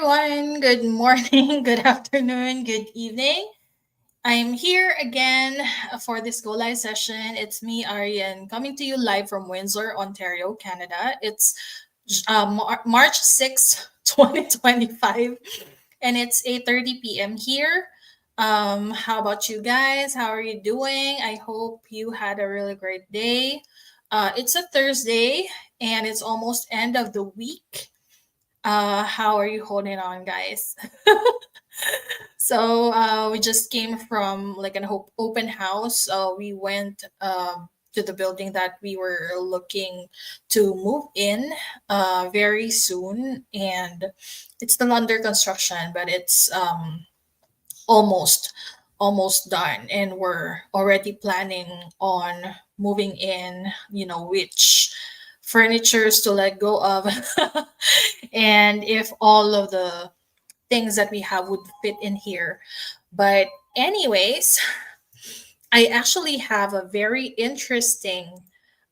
everyone. Good morning, good afternoon, good evening. I'm here again for this Go Live session. It's me, Arian, coming to you live from Windsor, Ontario, Canada. It's March 6th, 2025, and it's 8:30 p.m. here. How about you guys? How are you doing? I hope you had a really great day. It's a Thursday, and it's almost end of the week. How are you holding on, guys? We just came from like an open house. We went to the building that we were looking to move in very soon, and it's still under construction, but it's almost almost done, and we're already planning on moving in. You know which furnitures to let go of, and if all of the things that we have would fit in here. But, anyways, I actually have a very interesting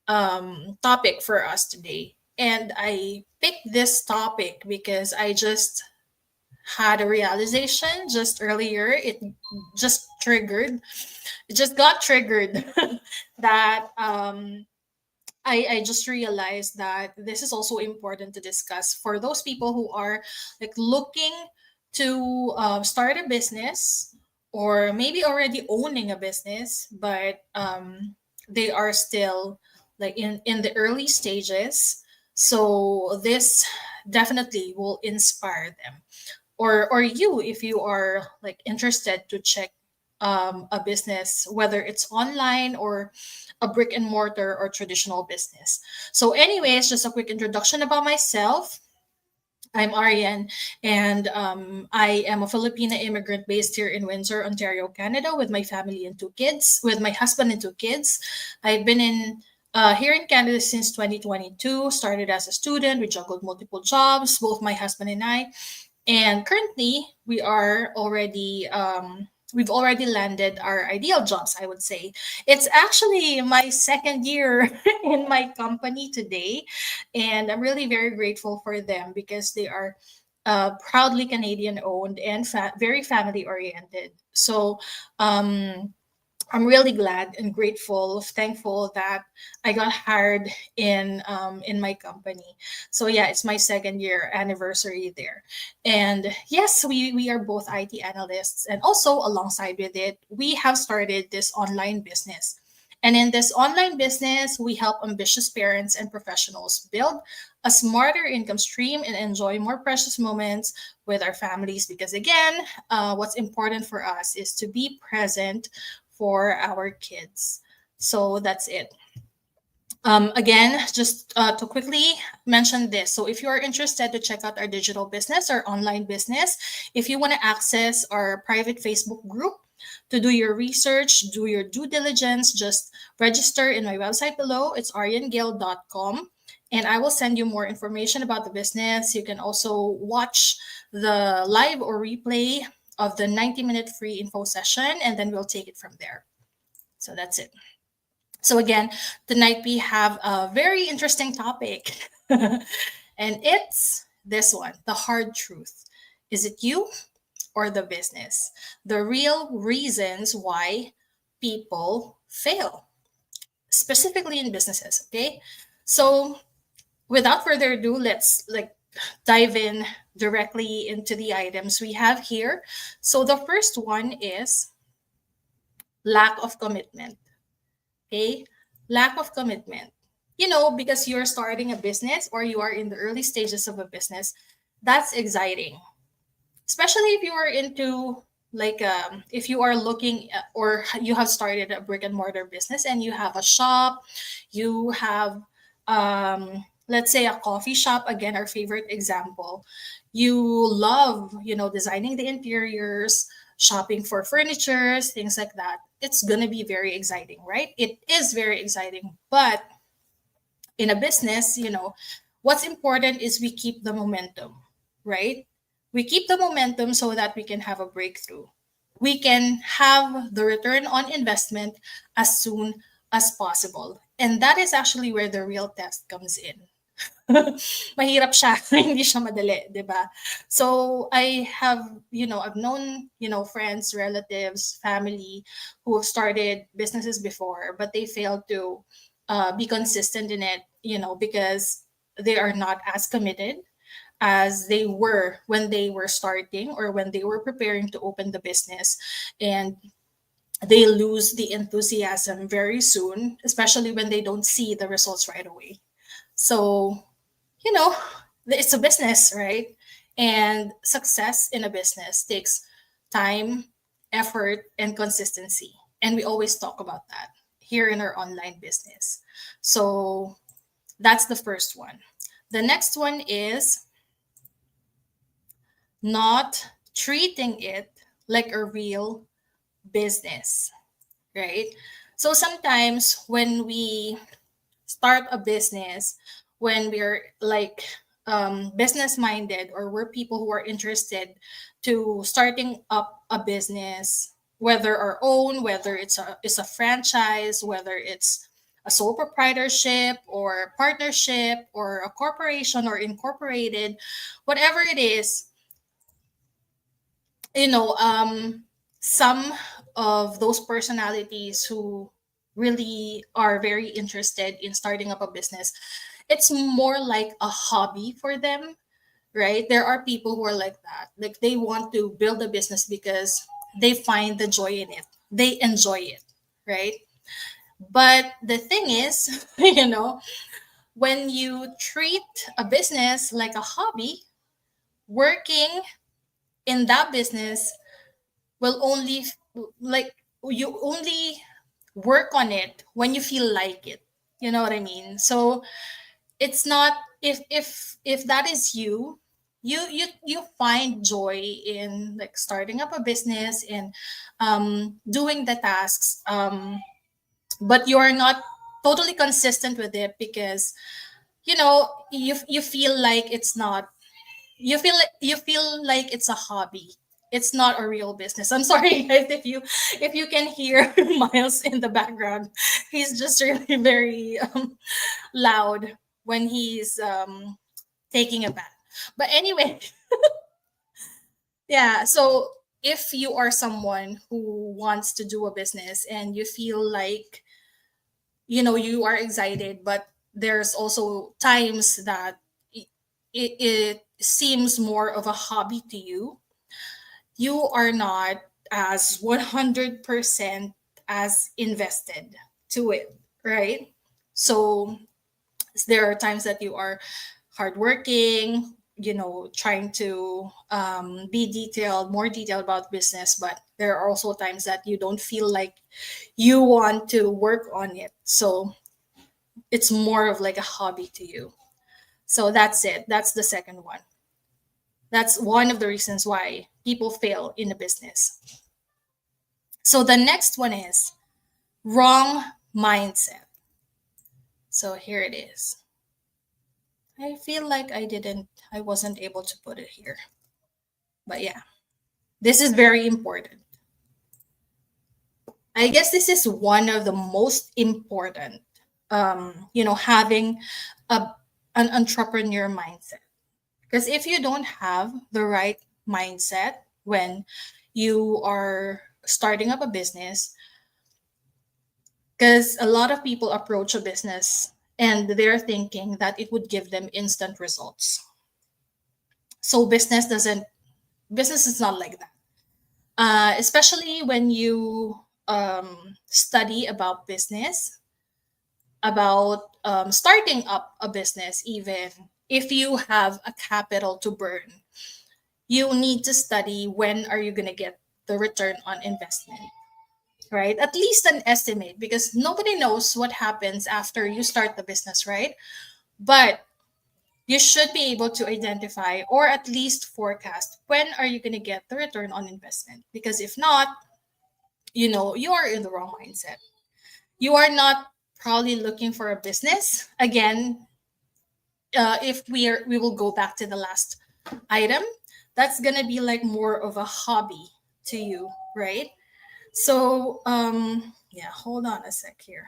topic for us today. And I picked this topic because I just had a realization just earlier. It just triggered, it just got triggered that I just realized that this is also important to discuss for those people who are like looking to start a business, or maybe already owning a business, but they are still like in the early stages. So this definitely will inspire them, or you, if you are like interested to check a business, whether it's online or a brick and mortar or traditional business. So, anyways, just a quick introduction about myself. I'm Arian, and I am a Filipina immigrant based here in Windsor, Ontario, Canada, with my family and two kids, with my husband and two kids. I've been in here in Canada since 2022. Started as a student. We juggled multiple jobs, both my husband and I, and currently we've already landed our ideal jobs, I would say. It's actually my second year in my company today, and I'm really very grateful for them because they are proudly Canadian owned and very family oriented. So I'm really glad and grateful, thankful that I got hired in my company. So yeah, it's my second year anniversary there, and yes, we are both IT analysts, and also alongside with it, we have started this online business. And in this online business, we help ambitious parents and professionals build a smarter income stream and enjoy more precious moments with our families. Because again, what's important for us is to be present for our kids. So that's it. Again, just to quickly mention this. So, if you are interested to check out our digital business or online business, if you want to access our private Facebook group to do your research, do your due diligence, just register in my website below. It's ariangale.com. And I will send you more information about the business. You can also watch the live or replay of the 90-minute free info session, and then we'll take it from there. So that's it. So again, tonight we have a very interesting topic. And it's this one, the hard truth. Is it you or the business? The real reasons why people fail, specifically in businesses. Okay. So without further ado, let's like dive in directly into the items we have here. So the first one is lack of commitment. Okay. Lack of commitment. Because you're starting a business or you are in the early stages of a business, that's exciting. Especially if you are into like if you are looking or you have started a brick and mortar business and you have a shop, you have let's say a coffee shop, again our favorite example. You love, designing the interiors, shopping for furnitures, things like that. It's going to be very exciting, right? It is very exciting. But in a business, what's important is we keep the momentum, right? We keep the momentum so that we can have a breakthrough. We can have the return on investment as soon as possible. And that is actually where the real test comes in. Mahirap siya, hindi siya madali, 'di ba? So I have, I've known, friends, relatives, family who have started businesses before, but they failed to be consistent in it, because they are not as committed as they were when they were starting or when they were preparing to open the business. And they lose the enthusiasm very soon, especially when they don't see the results right away. So, you know, it's a business, right? And success in a business takes time, effort, and consistency. And we always talk about that here in our online business. So that's the first one. The next one is not treating it like a real business, right? So sometimes when we start a business, when we're like business minded, or we're people who are interested to starting up a business, whether our own, whether it's a franchise, whether it's a sole proprietorship or partnership or a corporation or incorporated, whatever it is, some of those personalities who really are very interested in starting up a business, it's more like a hobby for them, right? There are people who are like that, like they want to build a business because they find the joy in it, they enjoy it, right? But the thing is, when you treat a business like a hobby, working in that business will only like you only work on it when you feel like it, you know what I mean? So it's not, if that is you, you find joy in like starting up a business and doing the tasks, but you are not totally consistent with it because you feel like it's not, you feel like it's a hobby, it's not a real business. I'm sorry guys, if you can hear Miles in the background. He's just really very loud when he's taking a bath. But anyway, yeah, so if you are someone who wants to do a business and you feel like you are excited, but there's also times that it seems more of a hobby to you, you are not as 100% as invested to it, right? So there are times that you are hardworking, trying to be detailed, more detailed about business, but there are also times that you don't feel like you want to work on it. So it's more of like a hobby to you. So that's it. That's the second one. That's one of the reasons why people fail in a business. So the next one is wrong mindset. So here it is. I feel like I wasn't able to put it here. But yeah, this is very important. I guess this is one of the most important, having a, an entrepreneur mindset. Because if you don't have the right mindset when you are starting up a business, because a lot of people approach a business and they're thinking that it would give them instant results. So business is not like that. Especially when you study about business, about starting up a business, even if you have a capital to burn, you need to study when are you going to get the return on investment, right? At least an estimate, because nobody knows what happens after you start the business, right? But you should be able to identify or at least forecast when are you going to get the return on investment, because if not, you are in the wrong mindset. You are not probably looking for a business again. If we will go back to the last item, that's gonna be like more of a hobby to you, right? So yeah, hold on a sec here.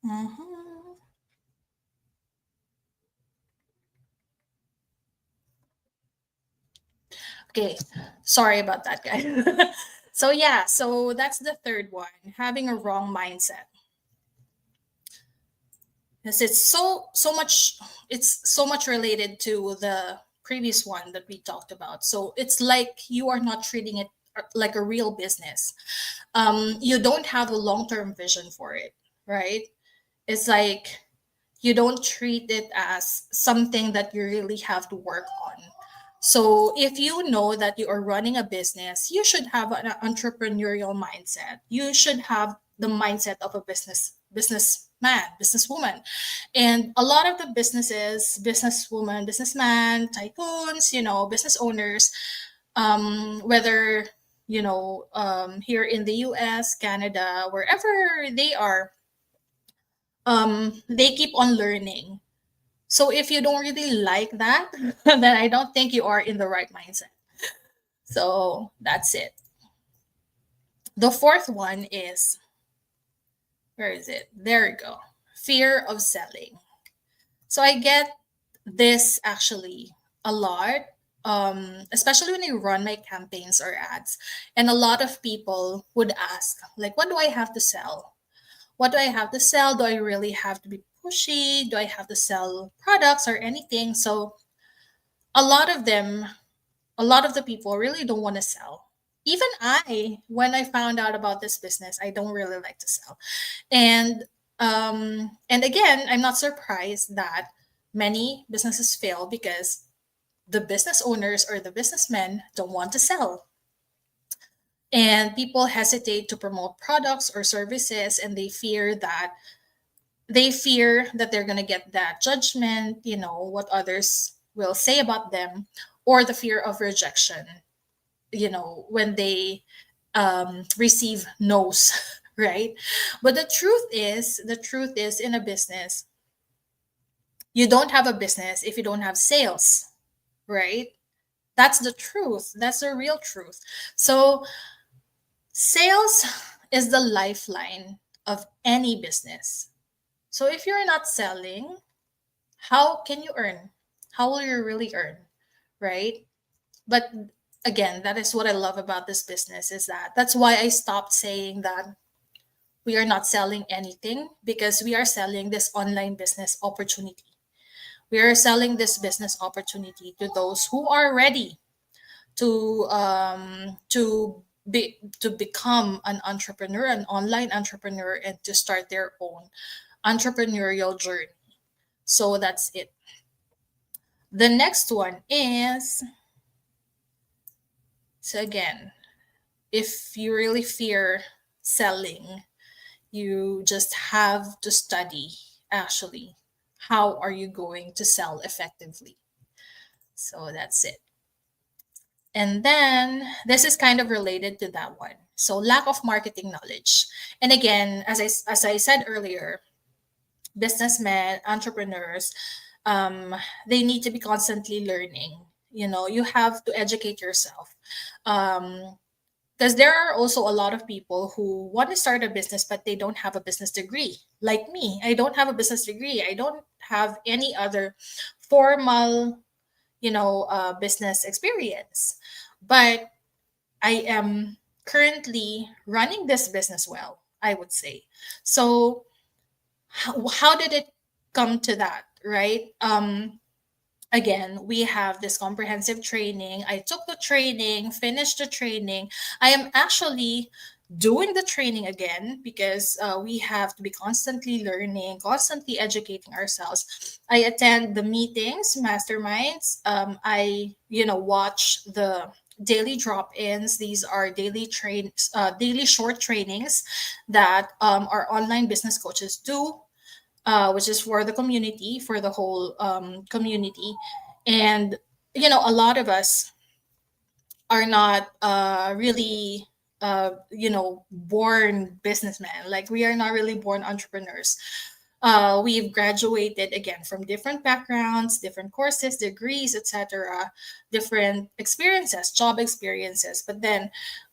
Mhm. Okay, sorry about that, guys. So yeah, so that's the third one, having a wrong mindset. Yes, it's so much related to the previous one that we talked about. So it's like you are not treating it like a real business. You don't have a long-term vision for it, right? It's like you don't treat it as something that you really have to work on. So if you know that you are running a business, you should have an entrepreneurial mindset. You should have the mindset of a businessman, businesswoman. And a lot of the businesses, businesswoman, businessman, tycoons, business owners, whether here in the US, Canada, wherever they are, they keep on learning. So if you don't really like that, then I don't think you are in the right mindset. So that's it. The fourth one is, where is it? There you go. Fear of selling. So I get this actually a lot, especially when I run my campaigns or ads. And a lot of people would ask, like, what do I have to sell? What do I have to sell? Do I really have to be pushy? Do I have to sell products or anything? So a lot of them, a lot of the people really don't want to sell. Even I, when I found out about this business, I don't really like to sell. And again, I'm not surprised that many businesses fail because the business owners or the businessmen don't want to sell. And people hesitate to promote products or services, and they fear that they're going to get that judgment, what others will say about them, or the fear of rejection, when they receive no's, right? But the truth is in a business, you don't have a business if you don't have sales, right? That's the truth. That's the real truth. So sales is the lifeline of any business. So if you're not selling, how can you earn? How will you really earn? Right? But again, that is what I love about this business is that's why I stopped saying that we are not selling anything, because we are selling this online business opportunity. We are selling this business opportunity to those who are ready to become an entrepreneur, an online entrepreneur, and to start their own entrepreneurial journey. So that's it. The next one is, so again, if you really fear selling, you just have to study actually how are you going to sell effectively. So that's it. And then this is kind of related to that one. So lack of marketing knowledge. And again, as I said earlier, businessmen, entrepreneurs, they need to be constantly learning. You have to educate yourself. Because there are also a lot of people who want to start a business, but they don't have a business degree. Like me, I don't have a business degree. I don't have any other formal, business experience. But I am currently running this business well, I would say. So how did it come to that, right? Again, we have this comprehensive training. I took the training, finished the training. I am actually doing the training again because we have to be constantly learning, constantly educating ourselves. I attend the meetings, masterminds. I, watch the daily drop-ins. These are daily short trainings that our online business coaches do, which is for the community, for the whole community. And, a lot of us are not really, born businessmen. Like, we are not really born entrepreneurs. We've graduated again from different backgrounds, different courses, degrees, etc., different experiences, job experiences. But then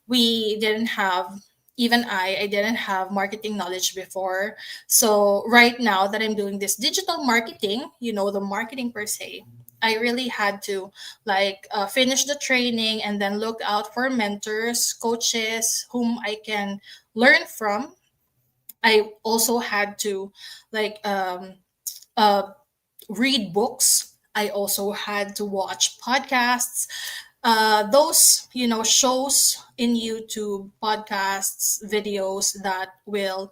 we didn't have Even I didn't have marketing knowledge before. So right now that I'm doing this digital marketing, the marketing per se, I really had to like finish the training and then look out for mentors, coaches whom I can learn from. I also had to like uh, read books. I also had to watch podcasts, those shows in YouTube, podcasts, videos that will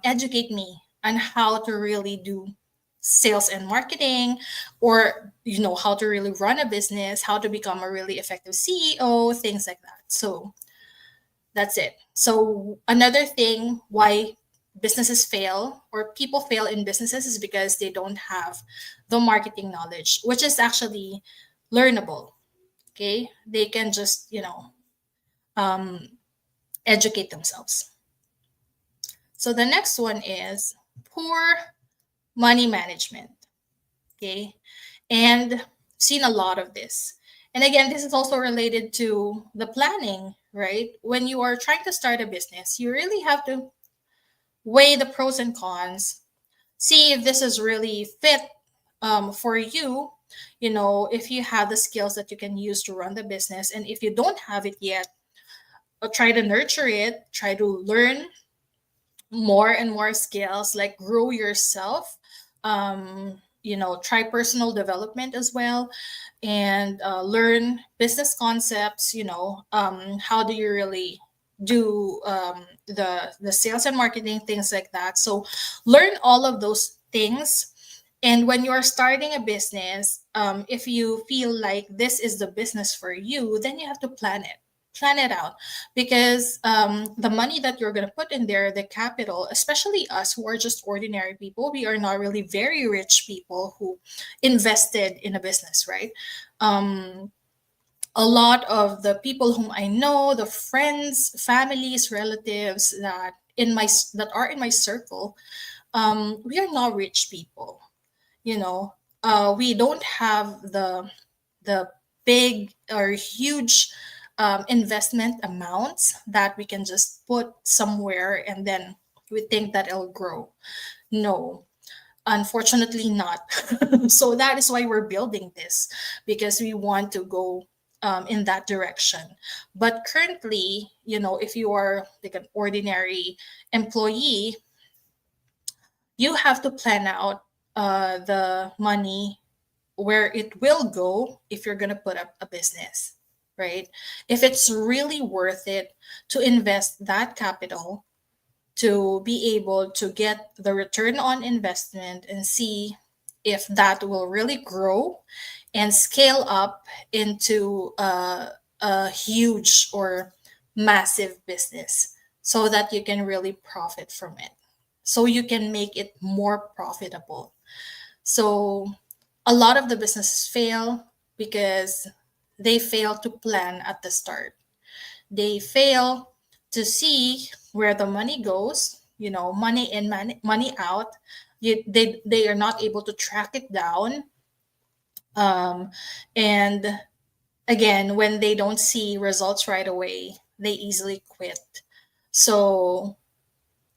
educate me on how to really do sales and marketing, or how to really run a business, how to become a really effective CEO, things like that. So that's it. So another thing why businesses fail or people fail in businesses is because they don't have the marketing knowledge, which is actually learnable. Okay, they can just um, educate themselves. So the next one is poor money management. Okay, and seen a lot of this. And again, this is also related to the planning, right? When you are trying to start a business, you really have to weigh the pros and cons, see if this is really fit for you. If you have the skills that you can use to run the business, and if you don't have it yet, try to nurture it, try to learn more and more skills, like grow yourself. Try personal development as well, and learn business concepts. How do you really do the sales and marketing, things like that. So learn all of those things. And when you're starting a business, if you feel like this is the business for you, then you have to plan it out, because the money that you're going to put in there, the capital, especially us who are just ordinary people, we are not really very rich people who invested in a business, right? um, a lot of the people whom I know, the friends, families, relatives that are in my circle, we are not rich people. you know we don't have the big or huge investment amounts that we can just put somewhere and then we think that it'll grow. No, unfortunately not. So that is why we're building this, because we want to go in that direction. But currently, if you are like an ordinary employee, you have to plan out the money, where it will go if you're going to put up a business, right? If it's really worth it to invest that capital to be able to get the return on investment and see if that will really grow and scale up into a huge or massive business, so that you can really profit from it, so you can make it more profitable. So a lot of the businesses fail because they fail to plan at the start. They fail to see where the money goes, money in, money out. They are not able to track it down. And again, when they don't see results right away, they easily quit. So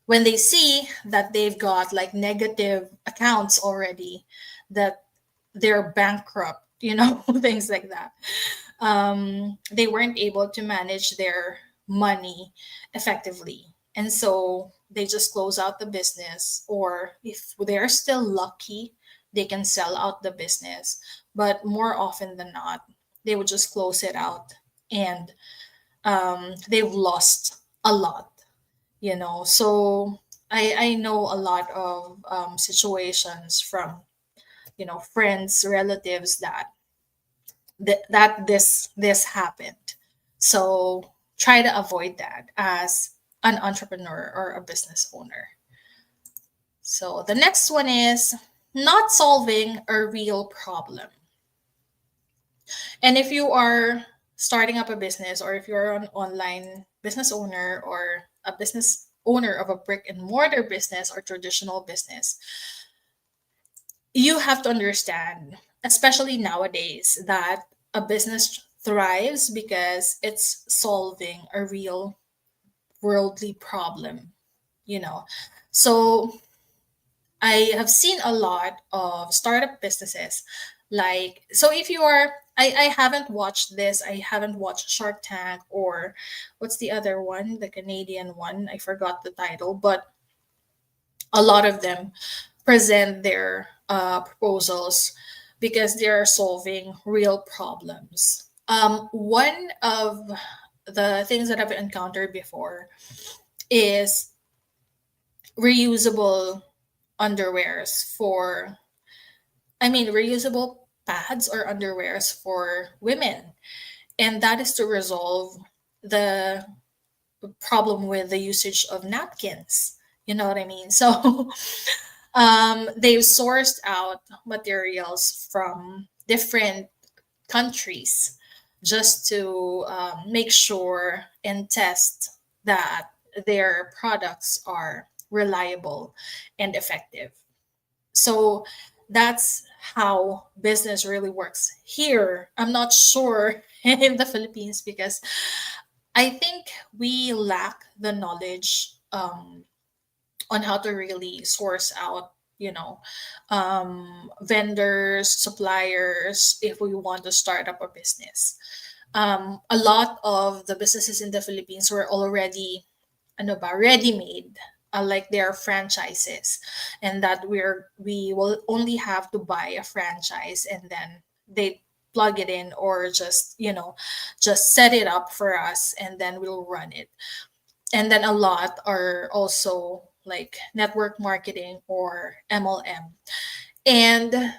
when they see that they've got like negative accounts already, that they're bankrupt, things like that. They weren't able to manage their money effectively. And so they just close out the business, or if they're still lucky, they can sell out the business. But more often than not, they would just close it out, and they've lost a lot. So I know a lot of situations from friends, relatives, that this happened. So try to avoid that as an entrepreneur or a business owner. So the next one is not solving a real problem. And if you are starting up a business, or if you're an online business owner or a business owner of a brick and mortar business or traditional business, you have to understand, especially nowadays, that a business thrives because it's solving a real worldly problem, you know. So I have seen a lot of startup businesses. Like, so if you are, I haven't watched this, I haven't watched Shark Tank, or what's the other one, the Canadian one? I forgot the title, but a lot of them present their proposals because they are solving real problems. One of the things that I've encountered before is reusable underwears for, I mean, reusable pads or underwears for women. And that is to resolve the problem with the usage of napkins. You know what I mean? So they've sourced out materials from different countries just to make sure and test that their products are reliable and effective. So that's how business really works here. I'm not sure in the Philippines because I think we lack the knowledge on how to really source out, vendors, suppliers, if we want to start up a business. A lot of the businesses in the Philippines were already ano ba, ready-made, like they are franchises, and that we will only have to buy a franchise and then they plug it in, or just just set it up for us and then we'll run it. And then a lot are also like network marketing or MLM. And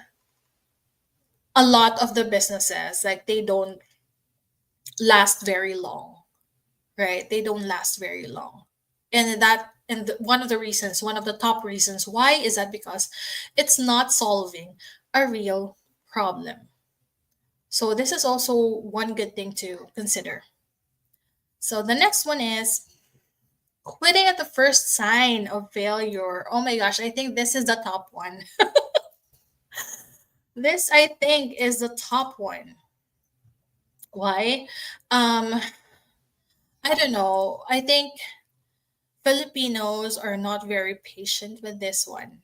a lot of the businesses, like, they don't last very long, right? They don't last very long. And one of the reasons, one of the top reasons why, is that because it's not solving a real problem. So this is also one good thing to consider. So the next one is quitting at the first sign of failure. Oh my gosh, I think this is the top one. This, I think, is the top one. Why? Um, I don't know. I think Filipinos are not very patient with this one.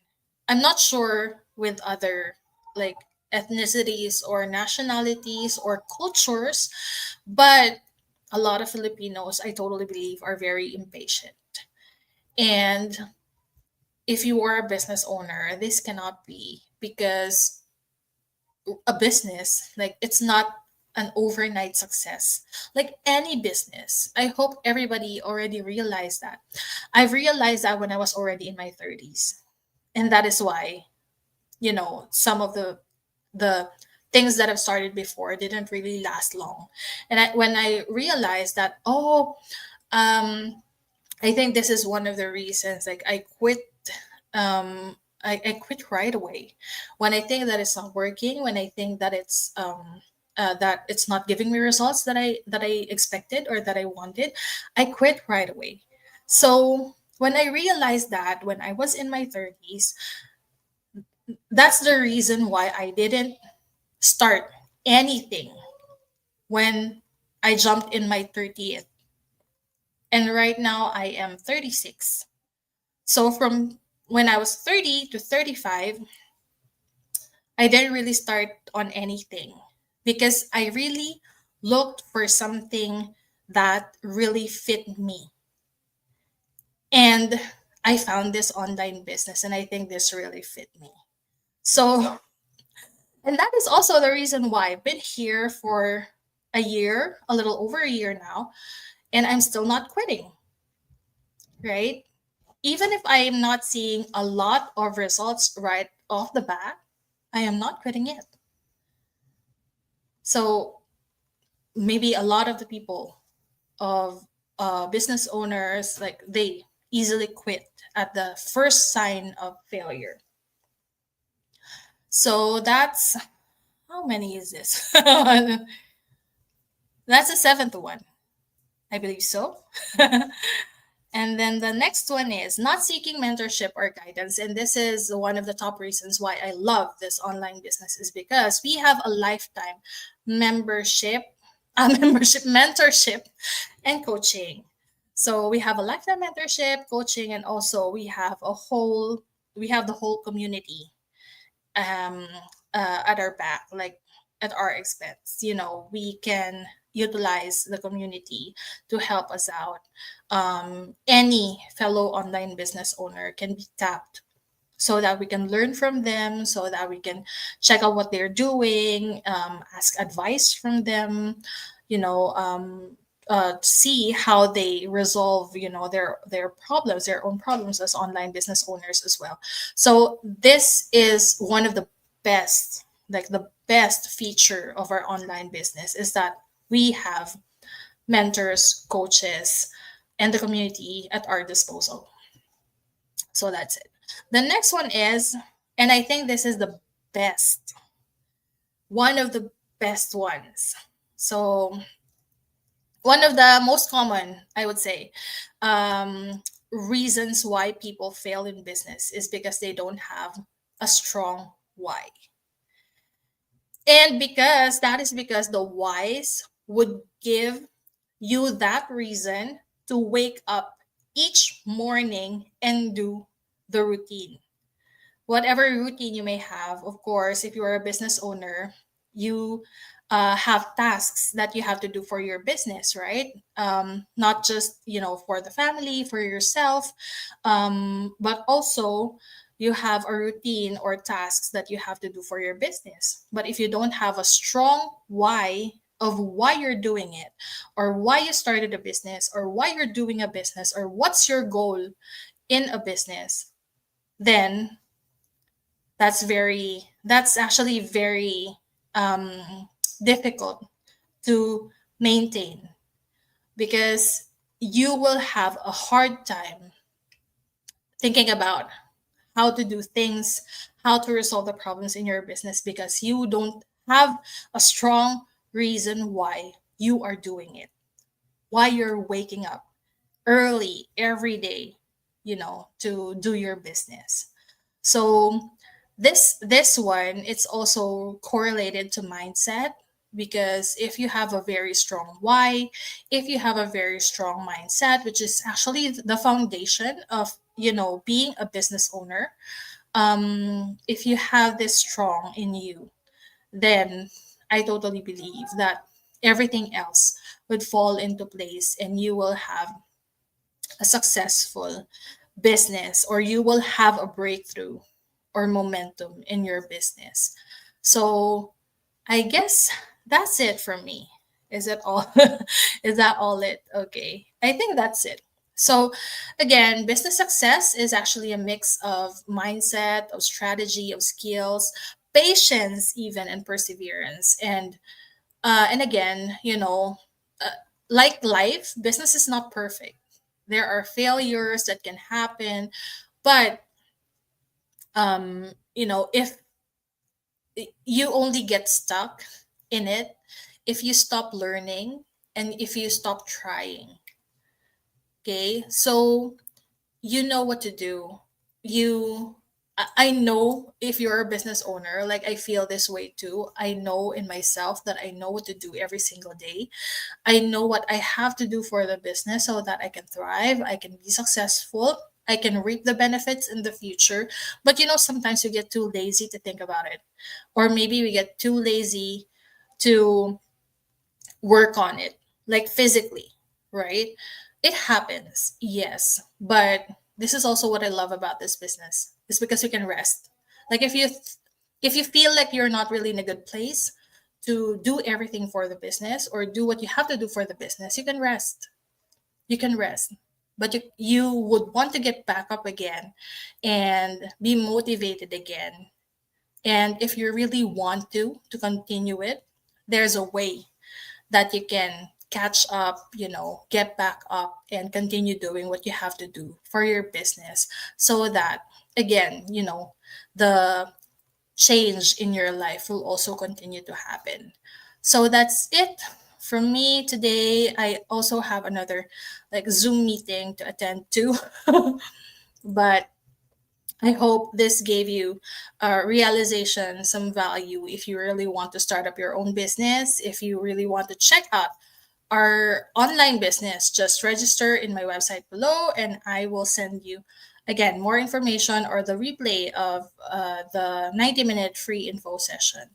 I'm not sure with other, like, ethnicities or nationalities or cultures, but a lot of Filipinos, I totally believe, are very impatient. And if you are a business owner, this cannot be, because a business, like, it's not an overnight success. Like any business, I hope everybody already realized that. I've realized that when I was already in my 30s. And that is why, some of the things that I've started before didn't really last long. And when I realized that, um I think this is one of the reasons, like, I quit. I quit right away when I think that it's not working, when I think that it's not giving me results that I expected or that I wanted. I quit right away. So when I realized that when I was in my 30s, that's the reason why I didn't start anything when I jumped in my 30th. And right now I am 36. So from when I was 30 to 35, I didn't really start on anything because I really looked for something that really fit me. And I found this online business and I think this really fit me. So, and that is also the reason why I've been here for a year, a little over a year now, and I'm still not quitting, right? Even if I am not seeing a lot of results right off the bat, I am not quitting it. So maybe a lot of the people, of business owners, like, they easily quit at the first sign of failure. So that's, how many is this? That's the seventh one, I believe so. And then the next one is not seeking mentorship or guidance. And this is one of the top reasons why I love this online business, is because we have a lifetime membership, membership, mentorship, and coaching. So we have a lifetime mentorship, coaching, and also we have the whole community um at our back, like at our expense. We can utilize the community to help us out. Any fellow online business owner can be tapped so that we can learn from them, so that we can check out what they're doing, ask advice from them, see how they resolve, their problems, their own problems as online business owners as well. So this is one of the best, like the best feature of our online business is that we have mentors, coaches, and the community at our disposal. So that's it. The next one is, and I think this is the best, one of the best ones. So, one of the most common, I would say, reasons why people fail in business is because they don't have a strong why. And because the whys would give you that reason to wake up each morning and do the routine, whatever routine you may have. Of course, if you're a business owner, you have tasks that you have to do for your business, right? Not just for the family, for yourself, but also you have a routine or tasks that you have to do for your business. But if you don't have a strong why of why you're doing it, or why you started a business, or why you're doing a business, or what's your goal in a business, then that's actually very um, difficult to maintain, because you will have a hard time thinking about how to do things, how to resolve the problems in your business, because you don't have a strong reason why you are doing it, why you're waking up early every day, to do your business. So this one, it's also correlated to mindset, because if you have a very strong why, if you have a very strong mindset, which is actually the foundation of being a business owner, if you have this strong in you, then I totally believe that everything else would fall into place, and you will have a successful business, or you will have a breakthrough or momentum in your business. So I guess that's it for me. Is it all? Is that all it? Okay. I think that's it. So again, business success is actually a mix of mindset, of strategy, of skills, patience, even, and perseverance. And again, uh, like life, business is not perfect. There are failures that can happen, but if you only get stuck in it if you stop learning and if you stop trying. Okay, so you know what to do. I know, if you're a business owner, like I feel this way too. I know in myself that I know what to do every single day. I know what I have to do for the business so that I can thrive, I can be successful, I can reap the benefits in the future. But sometimes we get too lazy to think about it. Or maybe we get too lazy to work on it, like physically, right? It happens, yes. But this is also what I love about this business, is because you can rest. Like if you feel like you're not really in a good place to do everything for the business or do what you have to do for the business, you can rest. You can rest. But you would want to get back up again and be motivated again. And if you really want to continue it, there's a way that you can catch up, get back up and continue doing what you have to do for your business, so that again, the change in your life will also continue to happen. So that's it from me today. I also have another like Zoom meeting to attend to, but I hope this gave you realization, some value if you really want to start up your own business, if you really want to check out our online business, just register in my website below, and I will send you again more information or the replay of the 90-minute free info session.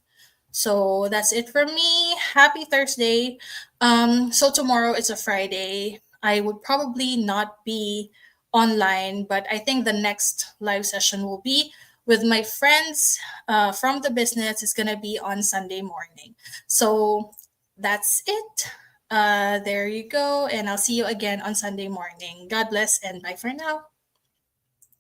So that's it from me. Happy Thursday. So tomorrow is a Friday. I would probably not be online, but I think the next live session will be with my friends from the business. It's going to be on Sunday morning. So that's it. There you go. And I'll see you again on Sunday morning. God bless and bye for now.